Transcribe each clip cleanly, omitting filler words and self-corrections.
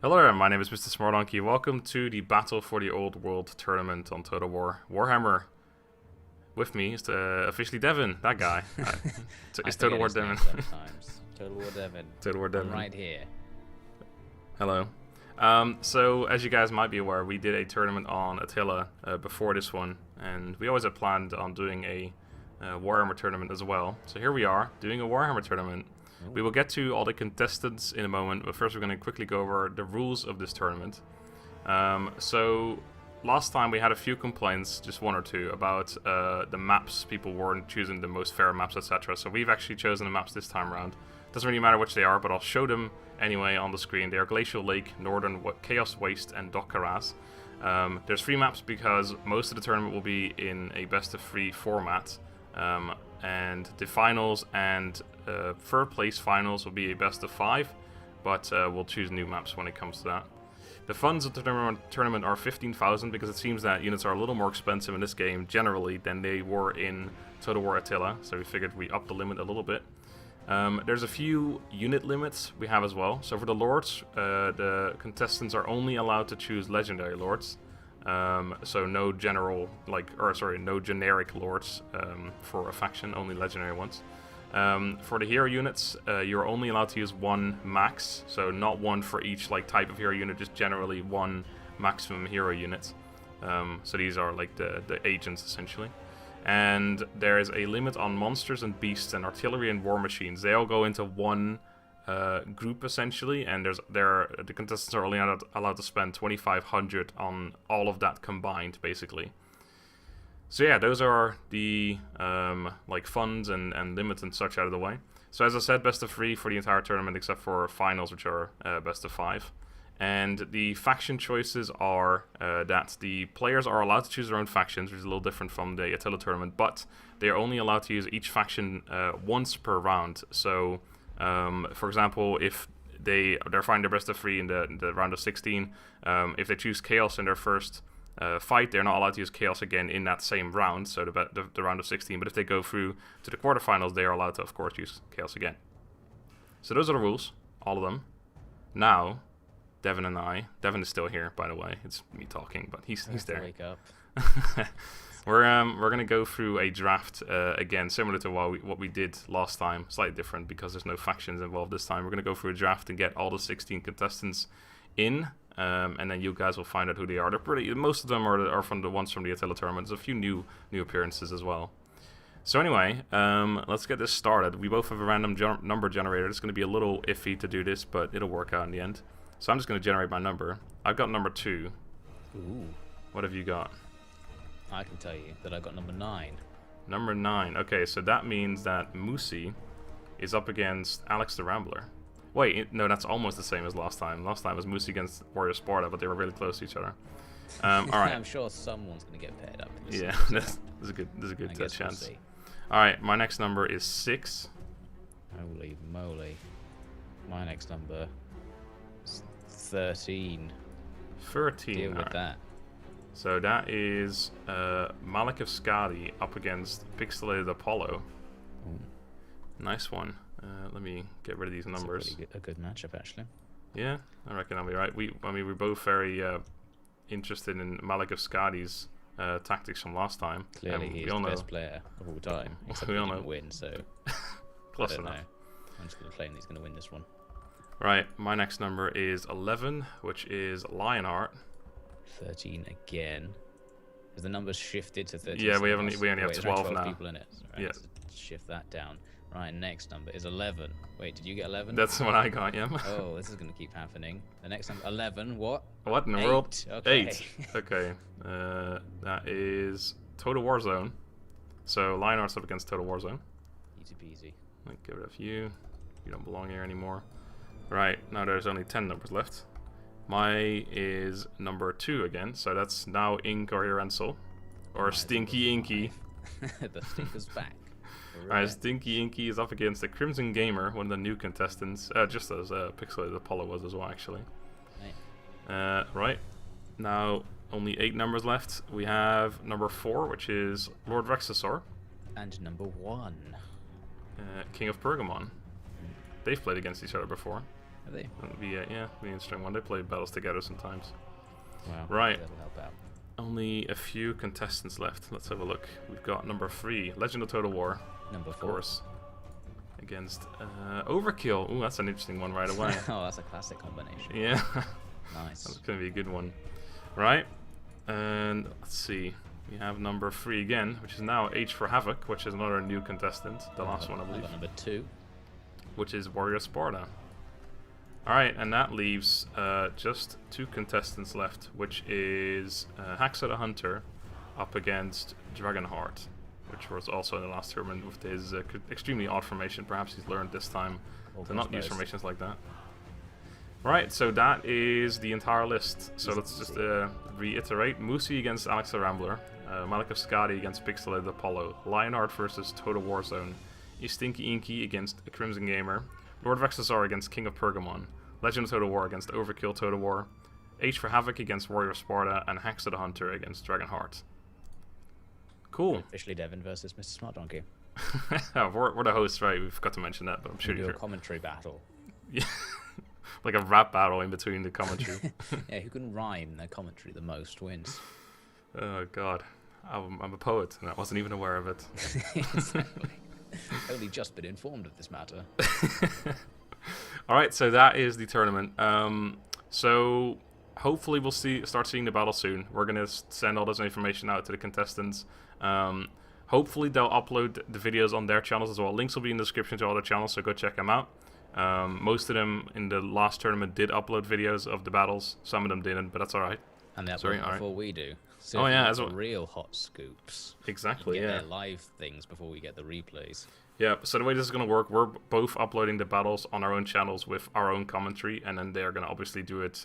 Hello there, my name is MrSmartDonkey. Welcome to the Battle for the Old World tournament on Total War Warhammer. With me is officially Devin, that guy. It's Total War Devin. Sometimes. Total War Devin. Total War Devin. I'm right here. Hello. So, as you guys might be aware, we did a tournament on Attila before this one, and we always had planned on doing a Warhammer tournament as well. So here we are, doing a Warhammer tournament. Ooh. We will get to all the contestants in a moment, but first we're going to quickly go over the rules of this tournament. So last time we had a few complaints, just one or two, about the maps. People weren't choosing the most fair maps, etc. So we've actually chosen the maps this time around. Doesn't really matter which they are, but I'll show them anyway on the screen. They are Glacial Lake, Nortern, Chaos Waste, and Karaz. There's 3 maps because most of the tournament will be in a best-of-3 format. And the finals and third place finals will be a best of 5, but we'll choose new maps when it comes to that. The funds of the tournament are 15,000 because it seems that units are a little more expensive in this game generally than they were in Total War Attila, so we figured we up the limit a little bit. There's a few unit limits we have as well. So for the lords, the contestants are only allowed to choose legendary lords. So no no generic lords for a faction, only legendary ones. For the hero units, you're only allowed to use 1 max, so not 1 for each type of hero unit, just generally 1 maximum hero unit. So these are like the agents essentially. And there is a limit on monsters and beasts and artillery and war machines. They all go into one group essentially, and the contestants are only allowed to spend 2,500 on all of that combined, basically. So yeah, those are the funds and limits and such out of the way. So as I said, best of 3 for the entire tournament except for finals, which are best of 5. And the faction choices are that the players are allowed to choose their own factions, which is a little different from the Attila tournament, but they are only allowed to use each faction once per round. So for example, if they're finding their best of 3 in the round of 16, if they choose Chaos in their first fight, they're not allowed to use Chaos again in that same round, so the round of 16. But if they go through to the quarterfinals, they are allowed to, of course, use Chaos again. So those are the rules, all of them. Now, Devin and I. Devin is still here, by the way. It's me talking, but he's there. Wake up. We're gonna go through a draft again, similar to what we did last time. Slightly different because there's no factions involved this time. We're gonna go through a draft and get all the 16 contestants in, and then you guys will find out who they are. Most of them are from the ones from the Attila tournament. There's a few new appearances as well. So anyway, let's get this started. We both have a random number generator. It's gonna be a little iffy to do this, but it'll work out in the end. So I'm just gonna generate my number. I've got number 2. Ooh. What have you got? I can tell you that I got number 9. Number 9. Okay, so that means that Moosey is up against Alex the Rambler. Wait, no, that's almost the same as last time. Last time was Moosey against Warrior Sparta, but they were really close to each other. All right. I'm sure someone's going to get paired up. Yeah, there's a good chance. We'll all right, my next number is 6. Holy moly! My next number is 13. 13. Deal with that. So that is Malik of Skadi up against Pixelated Apollo. Ooh. Nice one. Let me get rid of these numbers. A good matchup, actually. Yeah, I reckon I'll be right. We're both very interested in Malik of Skadi's tactics from last time. Clearly, he's the best player of all time. Except we he all didn't know. win, so Close I don't enough. know. I'm just going to claim he's going to win this one. Right, my next number is 11, which is Lionheart. 13 again. Has the numbers shifted to 13? Yeah, we only have 12 now. People in it. Right, Yeah. so shift that down. Right, next number is 11. Wait, did you get 11? That's what I got, yeah. Oh, this is going to keep happening. The next number, 11, what? What in the 8. world? Okay. 8. Okay. That is Total Warzone. So Lionheart's up against Total Warzone. Easy peasy. I'll get rid of you. You don't belong here anymore. Right, now there's only 10 numbers left. My is number 2 again, so that's now Ink or Irensel. Or Stinky Inky. The stinker's back. Alright, Stinky Inky is up against the Crimson Gamer, one of the new contestants, just as Pixelated Apollo was as well, actually. Right, now only 8 numbers left. We have number 4, which is Lord Rexasaur. And number 1. King of Pergamon. They've played against each other before. Have they? That'd be, yeah, be interesting one. They play battles together sometimes. Wow. Right. That'll help out. Only a few contestants left. Let's have a look. We've got number 3, Legend of Total War. Number 4. Of course. Against Overkill. Ooh, that's an interesting one right away. Oh, that's a classic combination. Yeah. Nice. That's going to be a good one. Right. And let's see. We have number 3 again, which is now H for Havoc, which is another new contestant. The last one, I believe. Got number 2. Which is Warrior Sparta. Alright, and that leaves just 2 contestants left, which is Haxa the Hunter up against Dragonheart, which was also in the last tournament with his extremely odd formation. Perhaps he's learned this time to not use formations like that. Right, so that is the entire list. So let's just reiterate. Musi against Alex the Rambler, Malika Skadi against Pixelated Apollo, Lionheart versus Total Warzone, Istinky Inky against Crimson Gamer, Lord Vexazar against King of Pergamon, Legend of Total War against Overkill Total War, H for Havoc against Warrior Sparta, and Haxa the Hunter against Dragonheart. Cool. Officially Devin versus MrSmartDonkey. We're the hosts, right? We forgot to mention that, but I'm sure Do you're... a commentary battle. Yeah. Like a rap battle in between the commentary. Yeah, who can rhyme their commentary the most wins. Oh, God. I'm a poet, and I wasn't even aware of it. Exactly. Only just been informed of this matter. Alright, so that is the tournament. So hopefully we'll start seeing the battle soon. We're going to send all this information out to the contestants. Hopefully they'll upload the videos on their channels as well. Links will be in the description to all their channels, so go check them out. Most of them in the last tournament did upload videos of the battles. Some of them didn't, but that's alright. And that's before we do. So oh yeah, as well. Real hot scoops. Exactly. You get yeah. their live things before we get the replays. Yeah. So the way this is going to work, we're both uploading the battles on our own channels with our own commentary, and then they're going to obviously do it.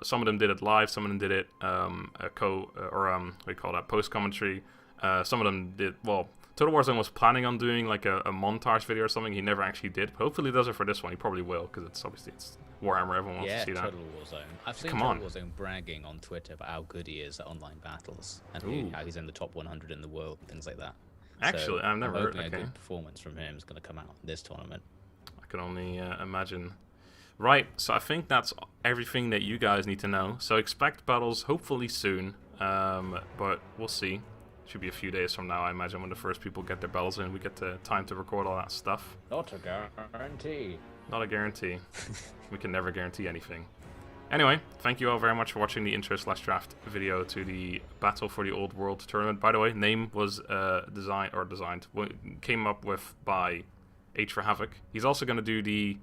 Some of them did it live. Some of them did it post commentary. Some of them did Total Warzone was planning on doing like a montage video or something. He never actually did. But hopefully he does it for this one. He probably will, because it's Warhammer. Everyone wants to see that. Total Warzone. I've seen Total Warzone bragging on Twitter about how good he is at online battles and how he's in the top 100 in the world and things like that. Actually, I've never heard. I'm hoping a good performance from him is going to come out in this tournament. I can only imagine. Right, so I think that's everything that you guys need to know. So expect battles hopefully soon, but we'll see. Should be a few days from now, I imagine, when the first people get their bells in. We get the time to record all that stuff. Not a guarantee. Not a guarantee. We can never guarantee anything. Anyway, thank you all very much for watching the intro/draft video to the Battle for the Old World tournament. By the way, name was came up with by H for Havoc. He's also going to do the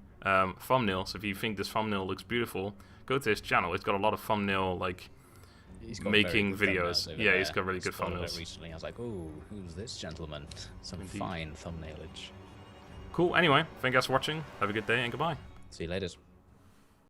thumbnail, so if you think this thumbnail looks beautiful, go to his channel. He's got a lot of thumbnail, making videos. Yeah, he's got really good thumbnails. Recently, I was like, "Ooh, who's this gentleman? Some fine thumbnailage." Cool. Anyway, thank you guys for watching. Have a good day and goodbye. See you later.